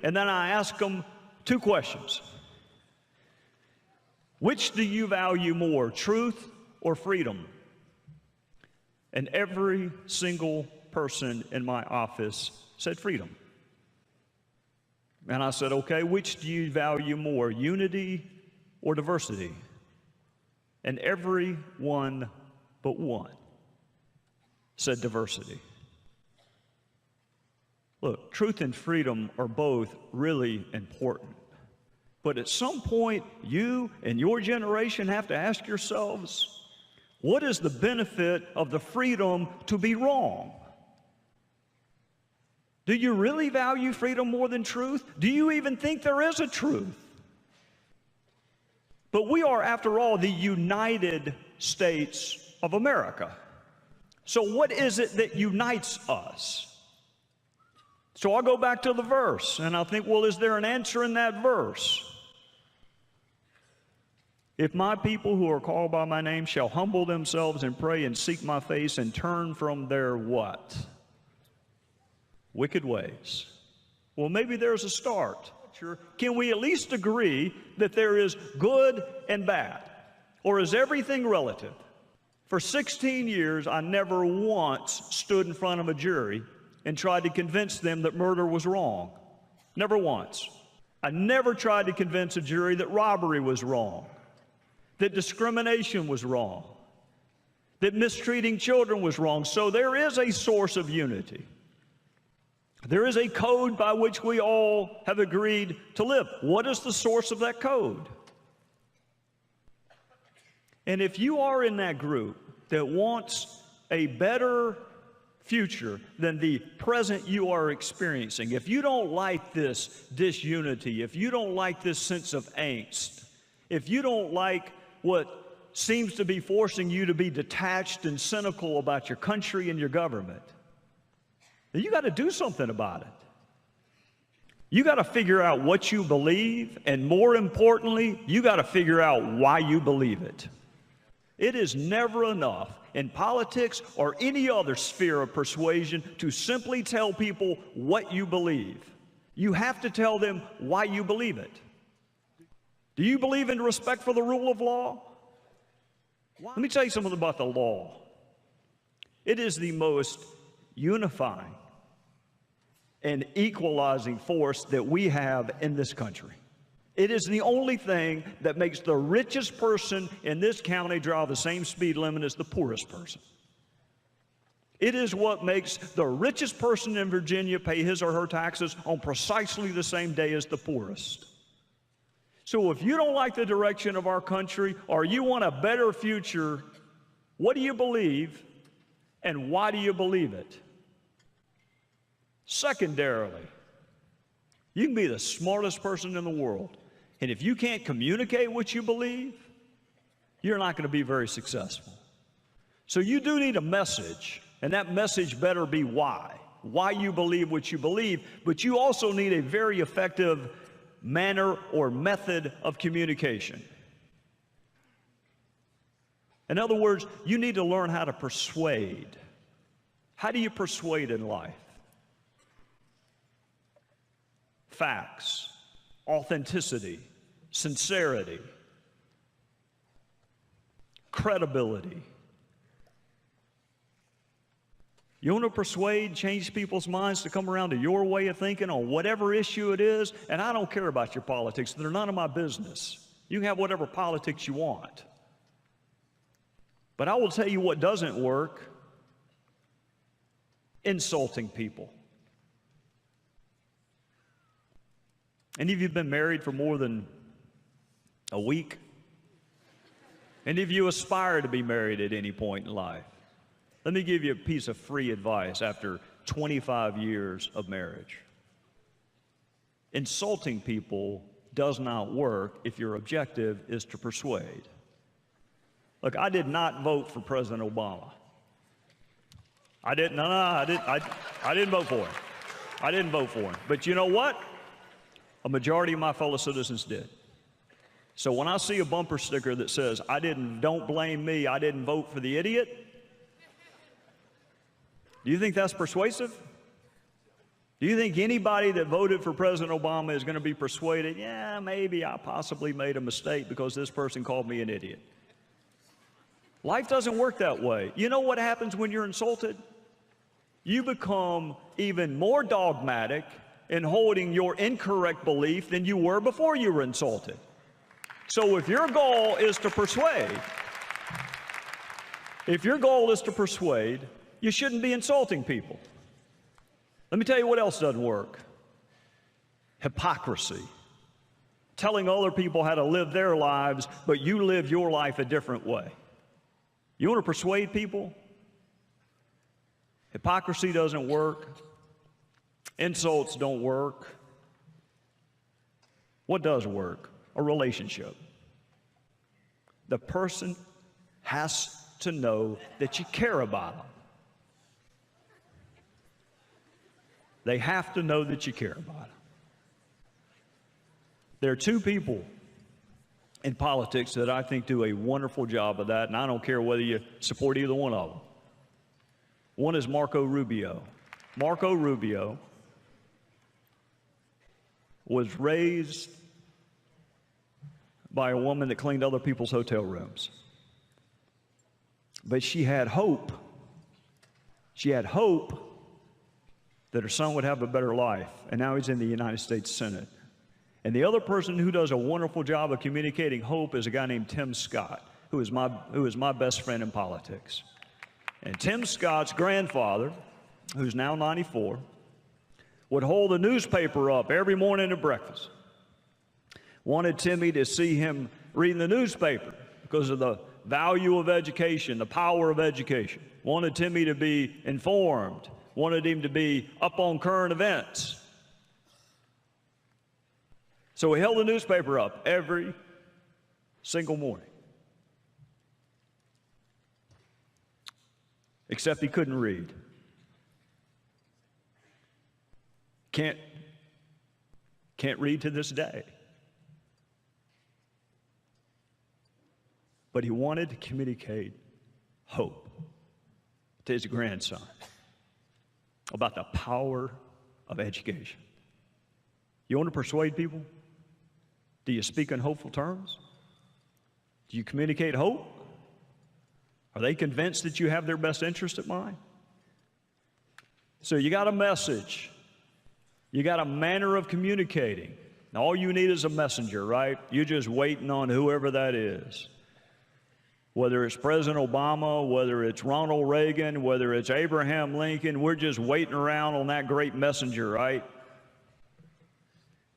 and then I ask them two questions. Which do you value more, truth or freedom? And every single person in my office said freedom. And I said, okay, which do you value more, unity or diversity? And every one but one said diversity. Look, truth and freedom are both really important. But at some point, you and your generation have to ask yourselves, what is the benefit of the freedom to be wrong? Do you really value freedom more than truth? Do you even think there is a truth? But we are, after all, the United States of America. So what is it that unites us? So I'll go back to the verse, and I think, well, is there an answer in that verse? If my people who are called by my name shall humble themselves and pray and seek my face and turn from their what? Wicked ways. Well, maybe there's a start. Can we at least agree that there is good and bad? Or is everything relative? For 16 years, I never once stood in front of a jury and tried to convince them that murder was wrong. Never once. I never tried to convince a jury that robbery was wrong, that discrimination was wrong, that mistreating children was wrong. So there is a source of unity. There is a code by which we all have agreed to live. What is the source of that code? And if you are in that group that wants a better future than the present you are experiencing, if you don't like this disunity, if you don't like this sense of angst, if you don't like what seems to be forcing you to be detached and cynical about your country and your government, then you got to do something about it. You got to figure out what you believe, and more importantly, you got to figure out why you believe it. It is never enough in politics or any other sphere of persuasion to simply tell people what you believe. You have to tell them why you believe it. Do you believe in respect for the rule of law? Let me tell you something about the law. It is the most unifying and equalizing force that we have in this country. It is the only thing that makes the richest person in this county drive the same speed limit as the poorest person. It is what makes the richest person in Virginia pay his or her taxes on precisely the same day as the poorest. So if you don't like the direction of our country, or you want a better future, what do you believe and why do you believe it? Secondarily, you can be the smartest person in the world, and if you can't communicate what you believe, you're not going to be very successful. So you do need a message, and that message better be why you believe what you believe, but you also need a very effective manner or method of communication. In other words, you need to learn how to persuade. How do you persuade in life? Facts, authenticity, sincerity, credibility. You want to persuade, change people's minds to come around to your way of thinking on whatever issue it is, and I don't care about your politics. They're none of my business. You can have whatever politics you want. But I will tell you what doesn't work: insulting people. Any of you been married for more than a week? Any of you aspire to be married at any point in life? Let me give you a piece of free advice after 25 years of marriage. Insulting people does not work if your objective is to persuade. Look, I did not vote for President Obama. I didn't vote for him. I didn't vote for him. But you know what? A majority of my fellow citizens did. So when I see a bumper sticker that says, don't blame me, I didn't vote for the idiot, do you think that's persuasive? Do you think anybody that voted for President Obama is going to be persuaded, yeah, maybe I possibly made a mistake because this person called me an idiot? Life doesn't work that way. You know what happens when you're insulted? You become even more dogmatic in holding your incorrect belief than you were before you were insulted. So if your goal is to persuade, you shouldn't be insulting people. Let me tell you what else doesn't work. Hypocrisy. Telling other people how to live their lives, but you live your life a different way. You want to persuade people? Hypocrisy doesn't work. Insults don't work. What does work? A relationship. The person has to know that you care about them. They have to know that you care about them. There are two people in politics that I think do a wonderful job of that, and I don't care whether you support either one of them. One is Marco Rubio. Marco Rubio was raised by a woman that cleaned other people's hotel rooms. But she had hope. She had hope that her son would have a better life, and now he's in the United States Senate. And the other person who does a wonderful job of communicating hope is a guy named Tim Scott, who is my best friend in politics. And Tim Scott's grandfather, who's now 94, would hold a newspaper up every morning at breakfast. Wanted Timmy to see him reading the newspaper because of the value of education, the power of education. Wanted Timmy to be informed. Wanted him to be up on current events. So he held the newspaper up every single morning. Except he couldn't read. Can't read to this day. But he wanted to communicate hope to his grandson about the power of education. You want to persuade people? Do you speak in hopeful terms? Do you communicate hope? Are they convinced that you have their best interest at mind? So you got a message. You got a manner of communicating. Now, all you need is a messenger, right? You're just waiting on whoever that is. Whether it's President Obama, whether it's Ronald Reagan, whether it's Abraham Lincoln, we're just waiting around on that great messenger, right?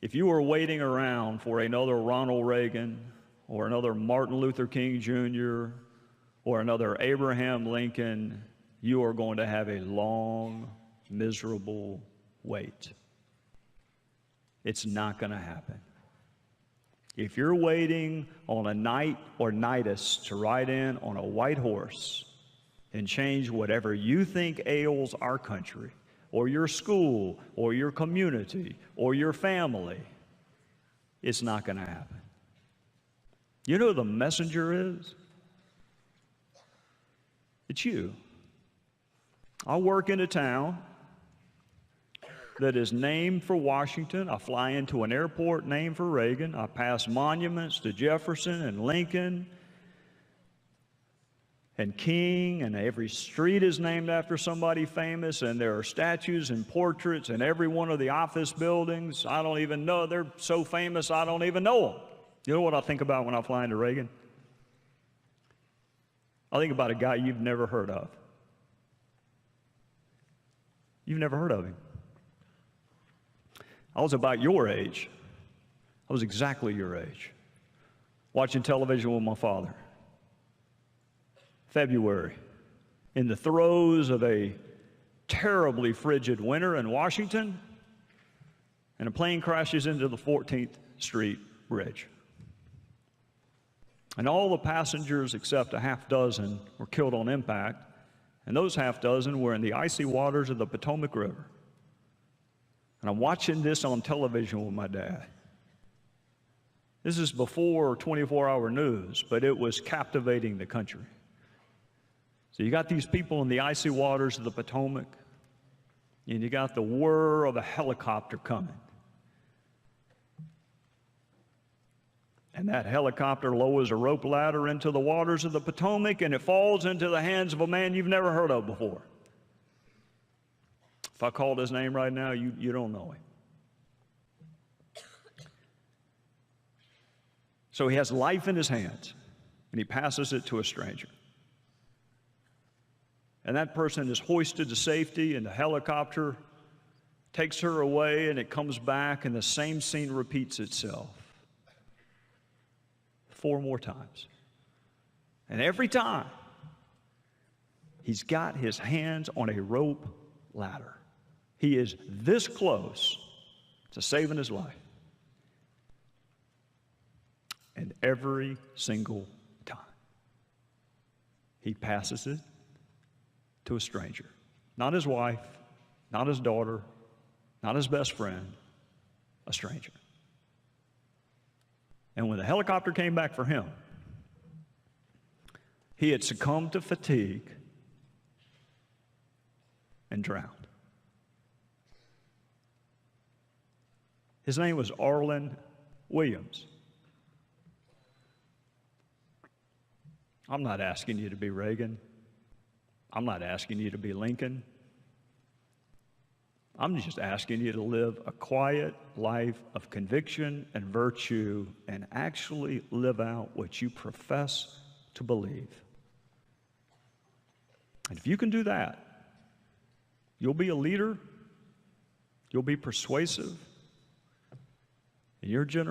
If you were waiting around for another Ronald Reagan or another Martin Luther King Jr. or another Abraham Lincoln, you are going to have a long, miserable wait. It's not going to happen. If you're waiting on a knight or knightess to ride in on a white horse and change whatever you think ails our country, or your school, or your community, or your family, it's not going to happen. You know who the messenger is? It's you. I work in a town that is named for Washington. I fly into an airport named for Reagan. I pass monuments to Jefferson and Lincoln and King, and every street is named after somebody famous, and there are statues and portraits in every one of the office buildings. I don't even know. They're so famous, I don't even know them. You know what I think about when I fly into Reagan? I think about a guy you've never heard of. You've never heard of him. I was about your age. I was exactly your age, watching television with my father. February, in the throes of a terribly frigid winter in Washington, and a plane crashes into the 14th Street Bridge. And all the passengers except a half dozen were killed on impact, and those half dozen were in the icy waters of the Potomac River. And I'm watching this on television with my dad. This is before 24-hour news, but it was captivating the country. So you got these people in the icy waters of the Potomac, and you got the whir of a helicopter coming. And that helicopter lowers a rope ladder into the waters of the Potomac, and it falls into the hands of a man you've never heard of before. If I called his name right now, you don't know him. So he has life in his hands, and he passes it to a stranger. And that person is hoisted to safety, and the helicopter takes her away, and it comes back, and the same scene repeats itself 4 more times. And every time, he's got his hands on a rope ladder. He is this close to saving his life. And every single time, he passes it to a stranger. Not his wife, not his daughter, not his best friend, a stranger. And when the helicopter came back for him, he had succumbed to fatigue and drowned. His name was Arlen Williams. I'm not asking you to be Reagan. I'm not asking you to be Lincoln. I'm just asking you to live a quiet life of conviction and virtue and actually live out what you profess to believe. And if you can do that, you'll be a leader, you'll be persuasive, and your generation